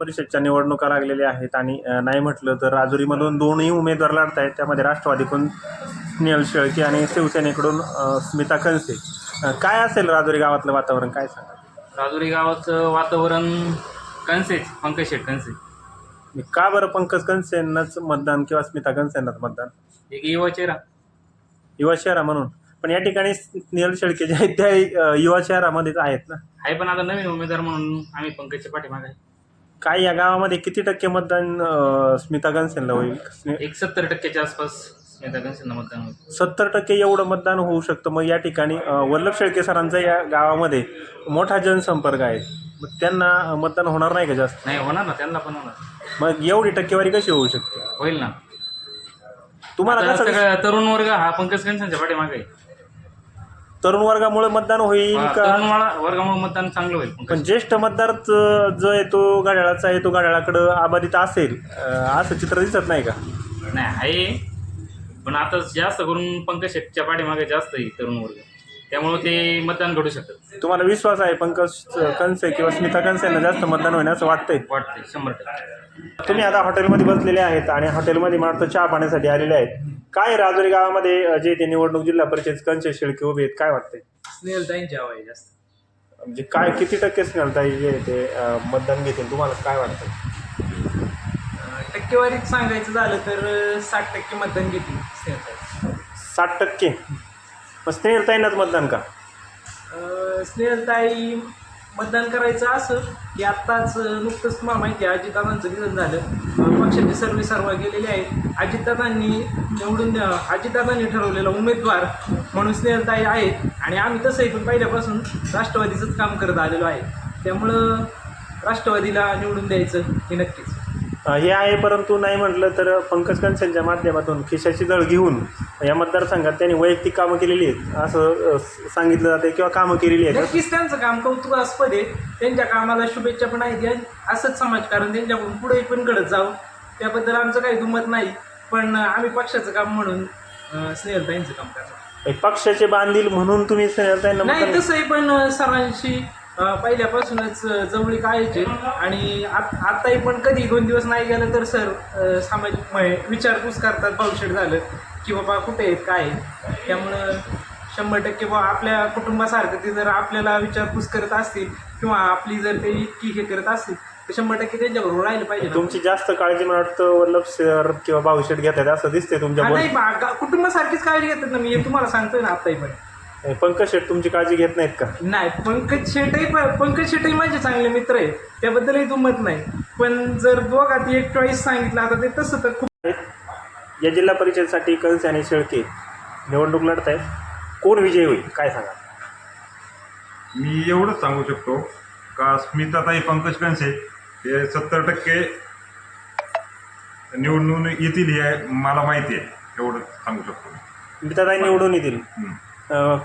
परिषदच्या निवडणुका लागलेल्या आहेत आणि नाही म्हटलं तर राजुरीमधून दोन्ही उमेदवार लढत आहेत. त्यामध्ये राष्ट्रवादीकडून स्नेहल शेळके आणि शिवसेनेकडून स्मिता कनसे. काय असेल राजुरी गावातलं वातावरण, काय सांगा? राजुरी गावाचं वातावरण कनसेच, पंकज शेट कनसे. का बरं पंकज कनसेंनाच मतदान किंवा स्मिता कनसेंनाच मतदान? एक युवा चेहरा. युवा शहरा म्हणून, पण या ठिकाणी स्नेहल शेळके जे आहेत त्या युवा शहरामध्येच आहेत ना. आहे, पण आता नवीन उमेदवार म्हणून आम्ही पंकजच्या पाठीमागे आहे. काय या गावामध्ये किती टक्के मतदान स्मिता कनसेंना होईल? एक 70% आसपास स्मिता कनसेंना मतदान होईल. 70% एवढं मतदान होऊ शकतं. मग या ठिकाणी वल्लभ शेळके सरांचा या गावामध्ये मोठा जनसंपर्क आहे, मग त्यांना मतदान होणार नाही का जास्त? नाही होणार ना, त्यांना पण होणार. मग एवढी टक्केवारी कशी होऊ शकते? होईल ना. तुम्हाला आता कसं सगळा तरुण वर्ग हा पंकज कनसेंच्या पाठीमागे आहे. तरुण वर्गामुळे मतदान होईल का? तरुण वर्गामुळे मतदान चांगलं होईल. पण ज्येष्ठ मतदार जो आहे तो घड्याळाचा आहे, तो घड्याळाकडं आबाधित असेल असं चित्र दिसत नाही का? नाही आहे, पण आता जास्त करून पंकज शेटच्या पाठीमागे जास्त आहे तरुण वर्ग, त्यामुळे ते मतदान घडू शकतं. तुम्हाला विश्वास आहे पंकज कनसे किंवा स्मिता कनसेंना जास्त मतदान होईल असं वाटतंय? वाटतंय 100%. तुम्ही आता हॉटेलमध्ये बसलेले आहेत आणि हॉटेलमध्ये मात्र चहा पाण्यासाठी आलेले आहेत. काय राजुरी गावामध्ये जे ते निवडणूक जिल्हा परिषद कनसे शेळके उभे आहेत, काय वाटतंय? स्नेहलताईंची हवा आहे जास्त. म्हणजे काय किती टक्के स्नेहलताई जे ते मतदान घेतील, तुम्हाला काय वाटतं? टक्केवारीत सांगायचं झालं तर 60% मतदान घेतील स्नेहलताई. 60%? मग स्नेहलताईंनाच मतदान का? स्नेहलताई मतदान करायचं असं की आत्ताच नुकतंच तुम्हाला माहिती आहे अजितदादांचं निधन झालं. पक्षाचे सर्व गेलेले आहेत. अजितदादांनी ठरवलेला उमेदवार म्हणून स्नेहलताई आहेत आणि आम्ही तसं इथून पहिल्यापासून राष्ट्रवादीचंच काम करत आलेलो आहे. त्यामुळं राष्ट्रवादीला निवडून द्यायचं हे नक्कीच हे आहे. परंतु नाही म्हटलं तर पंकज कनसेंच्या माध्यमातून खिशाची जळ घेऊन या मतदारसंघात त्यांनी वैयक्तिक कामं केलेली आहेत असं सांगितलं जाते किंवा कामं केलेली आहेत. नक्कीच त्यांचं काम कौतुकास्पद आहे. त्यांच्या कामाला शुभेच्छा पण आहेत. असंच समाजकारण त्यांच्याकडून पुढे पण घडत जावं, त्याबद्दल आमचं काही दुमत नाही. पण आम्ही पक्षाचं काम म्हणून स्नेहलताईंचं काम करतो. पक्षाचे बांधील म्हणून तुम्ही स्नेहलताईंना नाही, तसंही पण सरांशी पहिल्यापासूनच जवळीक आहे आणि आत्ताही पण कधी 2 दिवस नाही गेलं तर सर सामाजिक विचारपूस करतात, भाऊशेठ झालं की बाबा कुठे आहेत काय आहे. त्यामुळं 100% बाबा आपल्या कुटुंबासारखं ते जर आपल्याला विचारपूस करत असतील किंवा आपली जर ते इतकी हे करत असतील तर 100% त्यांच्याबरोबर राहिलं पाहिजे. तुमची जास्त काळजी मला वाटतं वल्लभ सर किंवा भाऊशेठ घेतात असं दिसते तुमच्या? नाही, कुटुंबासारखीच काळजी घेतात ना, मी तुम्हाला सांगतोय ना आत्ताही पण. पंकज शेठ तुमची काळजी घेत नाहीत का? नाही, पंकज शेटही माझे चांगले मित्र आहे, त्याबद्दलही दुमत नाही. पण जर दोघात एक चॉईस सांगितलं आता ते तसं तर खूप. या जिल्हा परिषदेसाठी कनसे आणि शेळके निवडणूक लढत आहेत. कोण विजयी होईल काय सांगा? मी एवढंच सांगू शकतो का स्मिताताई पंकज कनसे हे 70% निवडून येतील हे मला माहिती आहे. एवढंच सांगू शकतो. स्मिताताई निवडून येतील.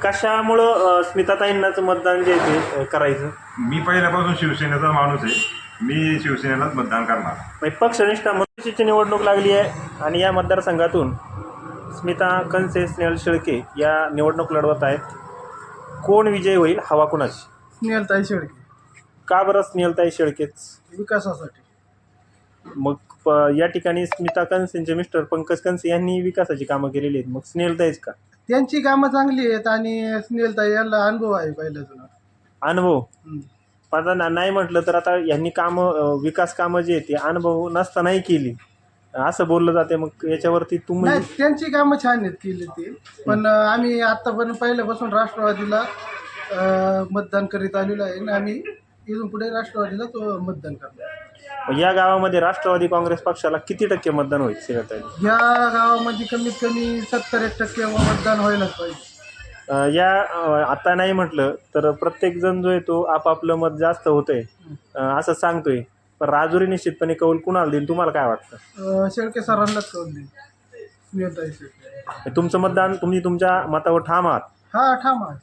कशामुळं स्मिताताईंनाच मतदान जे आहे ते करायचं? मी पहिल्यापासून शिवसेनेचा माणूस आहे. मी शिवसेनेलाच मतदान करणार. म्हणजे पक्षनिष्ठा मनसेची निवडणूक लागली आहे आणि या मतदारसंघातून स्मिता कनसे स्नेहल शेळके या निवडणूक लढवत आहेत. कोण विजयी होईल, हवा कोणाची? स्नेहलताई शेळके. का बरं स्नेहलताई शेळकेच? विकासासाठी. मग या ठिकाणी स्मिता कनसेंचे मिस्टर पंकज कनसे यांनी विकासाची कामं केलेली आहेत, मग स्नेहलताईच का? त्यांची कामं चांगली आहेत आणि स्नेहलताई यांना अनुभव आहे पहिला जुना अनुभव. आता नाही म्हटलं तर आता यांनी कामं विकास कामं जे आहेत ते अनुभव नसतानाही केली असं बोललं जाते. मग याच्यावरती तुम्ही? नाही, त्यांची कामं छान आहेत केली ती, पण आम्ही आत्तापर्यंत पहिल्यापासून राष्ट्रवादीला मतदान करीत आलेलो आहे आणि आम्ही इथून पुढे राष्ट्रवादीला मतदान करणार. या गावामध्ये राष्ट्रवादी काँग्रेस पक्षाला किती टक्के मतदान होईल सिरताई? या गावामध्ये कमीत कमी 70% मतदान व्हायलाच पाहिजे. आता नाही म्हटलं तर प्रत्येकजण जो आहे तो आपापलं मत जास्त होतंय असं सांगतोय, पण राजुरी निश्चितपणे कौल कुणाला देईल तुम्हाला काय वाटतं? शेळके सरांनाच कौल देईल. तुमचं मतदान तुम्ही तुमच्या मतावर ठाम आहात? हा, ठाम आहे.